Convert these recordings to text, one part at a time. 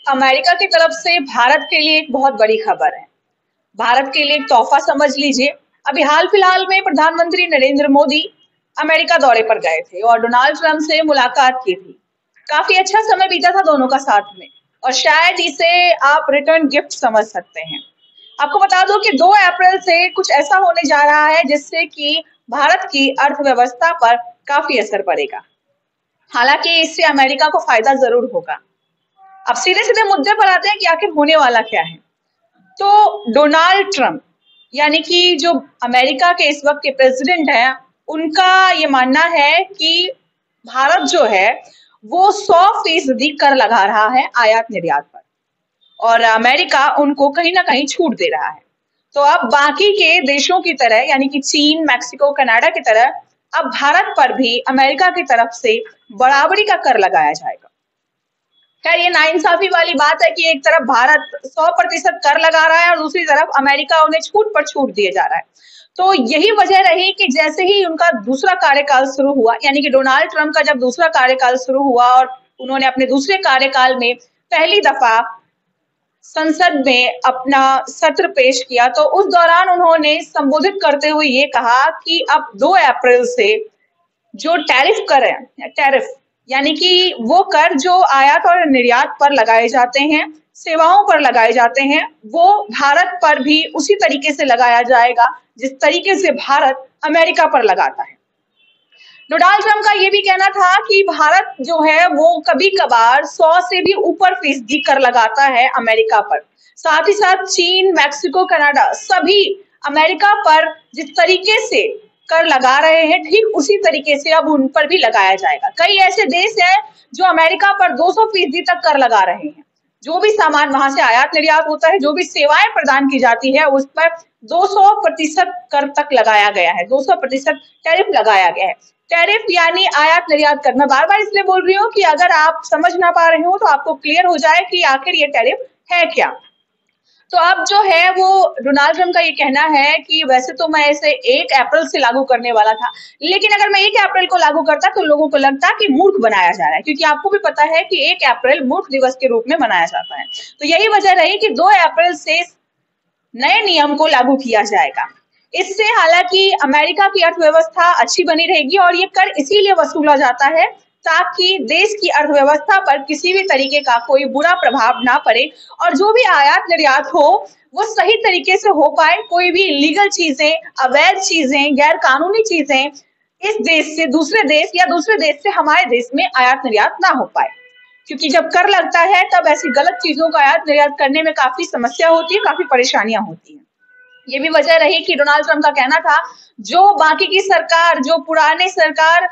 America की तरफ से भारत के लिए एक बहुत बड़ी खबर है। भारत के लिए एक तोहफा समझ लीजिए। अभी हाल फिलहाल में प्रधानमंत्री नरेंद्र मोदी अमेरिका दौरे पर गए थे और डोनाल्ड ट्रंप से मुलाकात की थी। काफी अच्छा समय बीता था दोनों का साथ में और शायद इसे आप रिटर्न गिफ्ट समझ सकते हैं। आपको बता दूं कि 2 अप्रैल से कुछ ऐसा होने जा रहा है जिससे कि भारत की अर्थव्यवस्था पर काफी असर पड़ेगा। हालांकि इससे अमेरिका को फायदा जरूर होगा। अब सीधे सीधे मुद्दे पर आते हैं कि आखिर होने वाला क्या है। तो डोनाल्ड ट्रंप यानी कि जो अमेरिका के इस वक्त के प्रेसिडेंट हैं, उनका ये मानना है कि भारत जो है वो 100% कर लगा रहा है आयात निर्यात पर और अमेरिका उनको कहीं ना कहीं छूट दे रहा है। तो अब बाकी के देशों की तरह यानी कि चीन, मैक्सिको, कनाडा की तरह अब भारत पर भी अमेरिका की तरफ से बराबरी का कर लगाया जाएगा। खैर ये नाइंसाफी वाली बात है कि एक तरफ भारत 100% कर लगा रहा है और दूसरी तरफ अमेरिका उन्हें छूट पर छूट दिए जा रहा है। तो यही वजह रही कि जैसे ही उनका दूसरा कार्यकाल शुरू हुआ, यानी कि डोनाल्ड ट्रंप का जब दूसरा कार्यकाल शुरू हुआ और उन्होंने अपने दूसरे कार्यकाल में पहली दफा संसद में अपना सत्र पेश किया, तो उस दौरान उन्होंने संबोधित करते हुए ये कहा कि अब 2 अप्रैल से जो टैरिफ कर है, टैरिफ यानी कि वो कर जो आयात और निर्यात पर लगाए जाते हैं, सेवाओं पर लगाए जाते हैं, वो भारत पर भी उसी तरीके से लगाया जाएगा जिस तरीके से भारत अमेरिका पर लगाता है। डोनाल्ड ट्रंप का ये भी कहना था कि भारत जो है वो कभी कभार 100 से भी ऊपर फीसदी कर लगाता है अमेरिका पर। साथ ही साथ चीन, मैक्सिको, कनाडा सभी अमेरिका पर जिस तरीके से कर लगा रहे हैं, ठीक उसी तरीके से अब उन पर भी लगाया जाएगा। कई ऐसे देश हैं जो अमेरिका पर 200% तक कर लगा रहे हैं। जो भी सामान वहां से आयात निर्यात होता है, जो भी सेवाएं प्रदान की जाती है, उस पर 200% कर तक लगाया गया है, 200% टैरिफ लगाया गया है। टैरिफ यानी आयात निर्यात कर। मैं बार बार इसलिए बोल रही हूँ कि अगर आप समझ ना पा रहे हो तो आपको क्लियर हो जाए कि आखिर ये टैरिफ है क्या। तो अब जो है वो डोनाल्ड ट्रंप का ये कहना है कि वैसे तो मैं इसे 1 अप्रैल से लागू करने वाला था, लेकिन अगर मैं 1 अप्रैल को लागू करता तो लोगों को लगता कि मूर्ख बनाया जा रहा है, क्योंकि आपको भी पता है कि 1 अप्रैल मूर्ख दिवस के रूप में मनाया जाता है। तो यही वजह रही कि 2 अप्रैल से नए नियम को लागू किया जाएगा। इससे हालांकि अमेरिका की अर्थव्यवस्था अच्छी बनी रहेगी और ये कर इसीलिए वसूला जाता है ताकि देश की अर्थव्यवस्था पर किसी भी तरीके का कोई बुरा प्रभाव ना पड़े और जो भी आयात निर्यात हो वो सही तरीके से हो पाए। कोई भी इलीगल चीजें, अवैध चीजें, गैर कानूनी चीजें इस देश से दूसरे देश या दूसरे देश से हमारे देश में आयात निर्यात ना हो पाए, क्योंकि जब कर लगता है तब ऐसी गलत चीजों का आयात निर्यात करने में काफी समस्या होती है, काफी परेशानियां होती हैं। ये भी वजह रही कि डोनाल्ड ट्रंप का कहना था जो बाकी की सरकार, जो पुरानी सरकार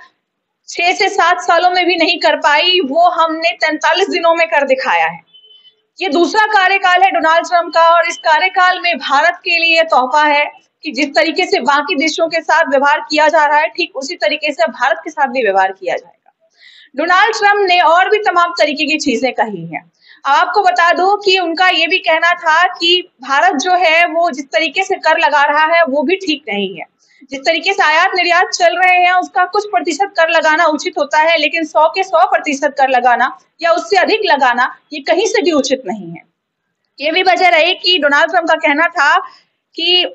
6 से 7 सालों में भी नहीं कर पाई, वो हमने 43 दिनों में कर दिखाया है। ये दूसरा कार्यकाल है डोनाल्ड ट्रंप का और इस कार्यकाल में भारत के लिए तोहफा है कि जिस तरीके से बाकी देशों के साथ व्यवहार किया जा रहा है, ठीक उसी तरीके से भारत के साथ भी व्यवहार किया जाएगा। डोनाल्ड ट्रंप ने और भी तमाम तरीके की चीजें कही हैं। आपको बता दूं कि उनका ये भी कहना था कि भारत जो है वो जिस तरीके से कर लगा रहा है वो भी ठीक नहीं है। जिस तरीके से आयात निर्यात चल रहे हैं उसका कुछ प्रतिशत कर लगाना उचित होता है, लेकिन 100 के 100% कर लगाना या उससे अधिक लगाना ये कहीं से भी उचित नहीं है। ये भी वजह रही कि डोनाल्ड ट्रंप का कहना था कि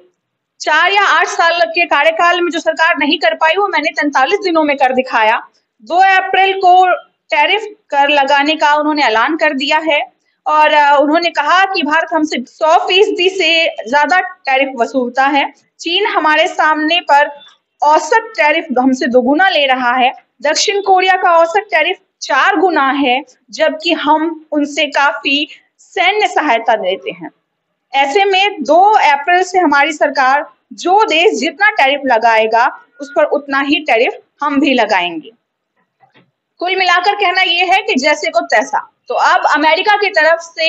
4 या 8 साल के कार्यकाल में जो सरकार नहीं कर पाई वो मैंने 43 दिनों में कर दिखाया। 2 अप्रैल को टैरिफ कर लगाने का उन्होंने ऐलान कर दिया है और उन्होंने कहा कि भारत हमसे 100% से ज्यादा टैरिफ वसूलता है। चीन हमारे सामने पर औसत टैरिफ हमसे 2 गुना ले रहा है। दक्षिण कोरिया का औसत टैरिफ 4 गुना है, जबकि हम उनसे काफी सैन्य सहायता देते हैं। ऐसे में 2 अप्रैल से हमारी सरकार जो देश जितना टैरिफ लगाएगा उस पर उतना ही टैरिफ हम भी लगाएंगे। कुल मिलाकर कहना यह है कि जैसे को तैसा। तो अब अमेरिका की तरफ से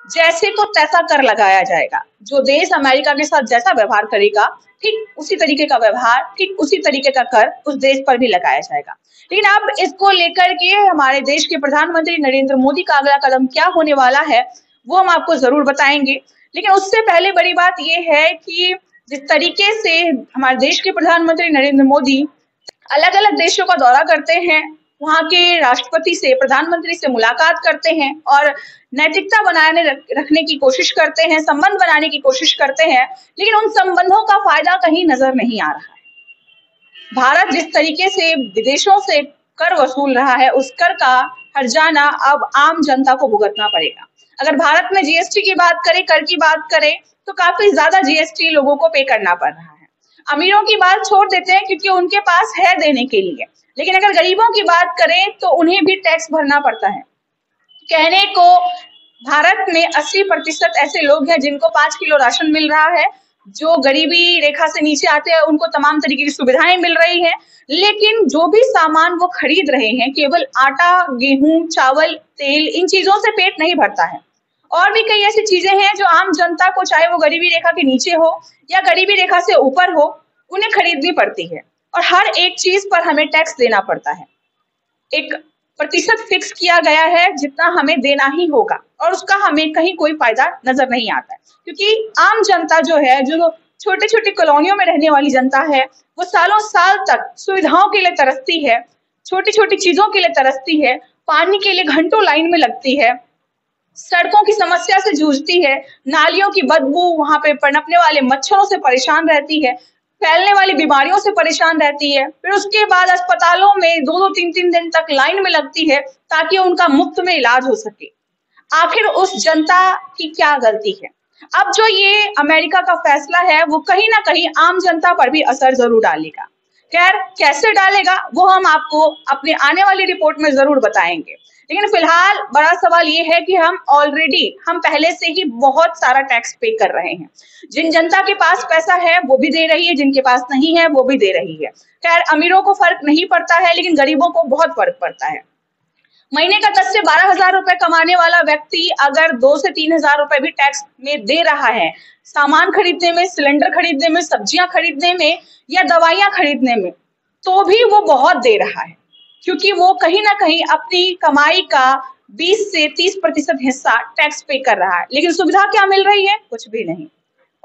जैसे को तैसा कर लगाया जाएगा। जो देश अमेरिका के साथ जैसा व्यवहार करेगा ठीक उसी तरीके का व्यवहार, ठीक उसी तरीके का कर उस देश पर भी लगाया जाएगा। लेकिन अब इसको लेकर के हमारे देश के प्रधानमंत्री नरेंद्र मोदी का अगला कदम क्या होने वाला है वो हम आपको जरूर बताएंगे। लेकिन उससे पहले बड़ी बात यह है कि जिस तरीके से हमारे देश के प्रधानमंत्री नरेंद्र मोदी अलग अलग देशों का दौरा करते हैं, वहाँ के राष्ट्रपति से, प्रधानमंत्री से मुलाकात करते हैं और नैतिकता बनाने रखने की कोशिश करते हैं, संबंध बनाने की कोशिश करते हैं, लेकिन उन संबंधों का फायदा कहीं नजर नहीं आ रहा है। भारत जिस तरीके से विदेशों से कर वसूल रहा है, उस कर का हर्जाना अब आम जनता को भुगतना पड़ेगा। अगर भारत में जीएसटी की बात करें, कर की बात करें, तो काफी ज्यादा जीएसटी लोगों को पे करना पड़ रहा है। अमीरों की बात छोड़ देते हैं क्योंकि उनके पास है देने के लिए, लेकिन अगर गरीबों की बात करें तो उन्हें भी टैक्स भरना पड़ता है। कहने को भारत में 80% ऐसे लोग हैं जिनको 5 किलो राशन मिल रहा है, जो गरीबी रेखा से नीचे आते हैं उनको तमाम तरीके की सुविधाएं मिल रही हैं, लेकिन जो भी सामान वो खरीद रहे हैं, केवल आटा, गेहूं, चावल, तेल, इन चीजों से पेट नहीं भरता है। और भी कई ऐसी चीजें हैं जो आम जनता को, चाहे वो गरीबी रेखा के नीचे हो या गरीबी रेखा से ऊपर हो, उन्हें खरीदनी पड़ती है और हर एक चीज पर हमें टैक्स देना पड़ता है। एक प्रतिशत फिक्स किया गया है जितना हमें देना ही होगा और उसका हमें कहीं कोई फायदा नजर नहीं आता है, क्योंकि आम जनता जो है, जो छोटे छोटे कॉलोनियों में रहने वाली जनता है, वो सालों साल तक सुविधाओं के लिए तरसती है, छोटी छोटी चीजों के लिए तरसती है, पानी के लिए घंटों लाइन में लगती है, सड़कों की समस्या से जूझती है, नालियों की बदबू, वहां पे पनपने वाले मच्छरों से परेशान रहती है, फैलने वाली बीमारियों से परेशान रहती है। फिर उसके बाद अस्पतालों में 2-2, 3-3 दिन तक लाइन में लगती है ताकि उनका मुफ्त में इलाज हो सके। आखिर उस जनता की क्या गलती है? अब जो ये अमेरिका का फैसला है वो कहीं ना कहीं आम जनता पर भी असर जरूर डालेगा। खैर, कैसे डालेगा वो हम आपको अपने आने वाली रिपोर्ट में जरूर बताएंगे, लेकिन फिलहाल बड़ा सवाल ये है कि हम पहले से ही बहुत सारा टैक्स पे कर रहे हैं। जिन जनता के पास पैसा है वो भी दे रही है, जिनके पास नहीं है वो भी दे रही है। खैर, अमीरों को फर्क नहीं पड़ता है, लेकिन गरीबों को बहुत फर्क पड़ता है। महीने का 10 से 12,000 रुपए कमाने वाला व्यक्ति अगर 2 से 3,000 रुपए भी टैक्स में दे रहा है, सामान खरीदने में, सिलेंडर खरीदने में, सब्जियां खरीदने में या दवाइयां खरीदने में, तो भी वो बहुत दे रहा है, क्योंकि वो कहीं ना कहीं अपनी कमाई का 20 से 30% हिस्सा टैक्स पे कर रहा है। लेकिन सुविधा क्या मिल रही है? कुछ भी नहीं।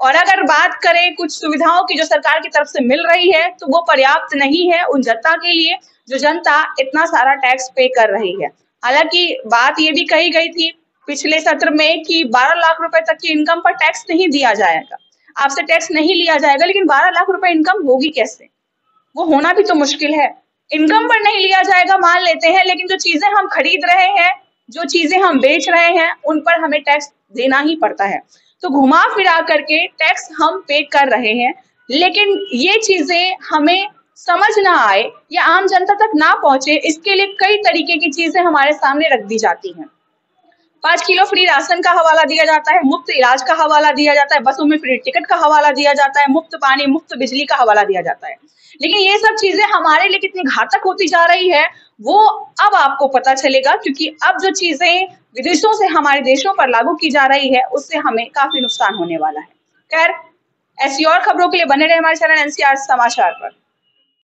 और अगर बात करें कुछ सुविधाओं की जो सरकार की तरफ से मिल रही है, तो वो पर्याप्त नहीं है उन जनता के लिए जो जनता इतना सारा टैक्स पे कर रही है। हालांकि बात ये भी कही गई थी पिछले सत्र में कि 12 लाख रुपए तक की इनकम पर टैक्स नहीं दिया जाएगा, आपसे टैक्स नहीं लिया जाएगा, लेकिन 12 लाख रुपए इनकम होगी कैसे? वो होना भी तो मुश्किल है। इनकम पर नहीं लिया जाएगा मान लेते हैं, लेकिन जो चीजें हम खरीद रहे हैं, जो चीजें हम बेच रहे हैं, उन पर हमें टैक्स देना ही पड़ता है। तो घुमा फिरा करके टैक्स हम पे कर रहे हैं, लेकिन ये चीजें हमें समझ ना आए या आम जनता तक ना पहुंचे, इसके लिए कई तरीके की चीजें हमारे सामने रख दी जाती हैं। 5 किलो फ्री राशन का हवाला दिया जाता है, मुफ्त इलाज का हवाला दिया जाता है, बसों में फ्री टिकट का हवाला दिया जाता है, मुफ्त पानी, मुफ्त बिजली का हवाला दिया जाता है। लेकिन ये सब चीजें हमारे लिए कितनी घातक होती जा रही है वो अब आपको पता चलेगा, क्योंकि अब जो चीजें विदेशों से हमारे देशों पर लागू की जा रही है उससे हमें काफी नुकसान होने वाला है। खैर, ऐसी और खबरों के लिए बने रहे हमारे चैनल एनसीआर समाचार पर।